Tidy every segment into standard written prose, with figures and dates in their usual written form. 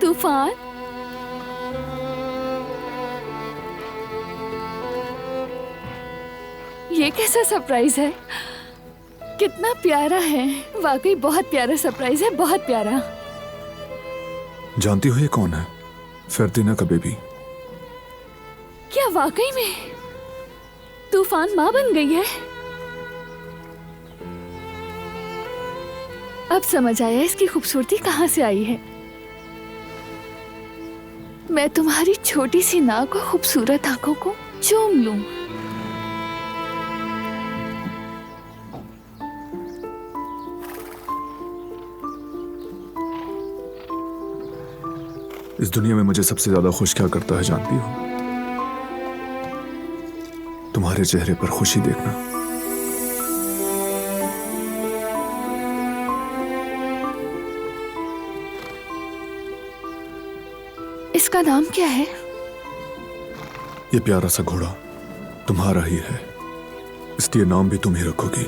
तूफान, ये कैसा सरप्राइज है? कितना प्यारा है, वाकई बहुत प्यारा सरप्राइज है, बहुत प्यारा। जानती हो ये कौन है? फरदीना का बेबी। क्या वाकई में तूफान माँ बन गई है? अब समझ आया इसकी खूबसूरती कहाँ से आई है। मैं तुम्हारी छोटी सी नाक और खूबसूरत आंखों को चूम लूं। इस दुनिया में मुझे सबसे ज्यादा खुश क्या करता है जानती हो? तुम्हारे चेहरे पर खुशी देखना। इसका नाम क्या है? ये प्यारा सा घोड़ा तुम्हारा ही है, इसलिए नाम भी तुम ही रखोगी।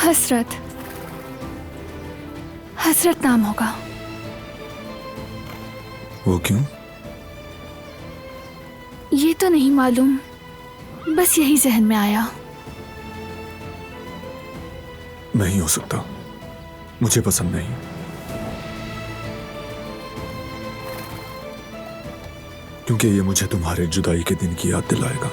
हसरत। हसरत नाम होगा। वो क्यों? ये तो नहीं मालूम, बस यही जहन में आया। नहीं हो सकता, मुझे पसंद नहीं। क्योंकि ये मुझे तुम्हारे जुदाई के दिन की याद दिलाएगा।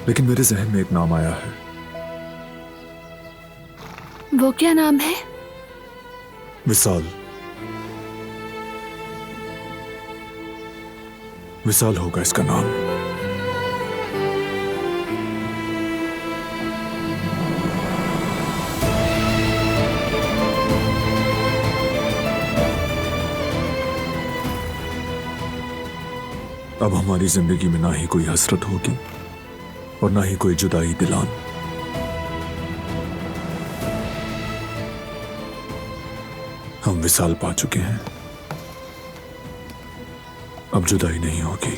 लेकिन मेरे जहन में एक नाम आया है। वो क्या नाम है? विशाल। विशाल होगा इसका नाम। अब हमारी जिंदगी में ना ही कोई हसरत होगी और ना ही कोई जुदाई दिलान। हम विशाल पा चुके हैं, अब जुदाई नहीं होगी।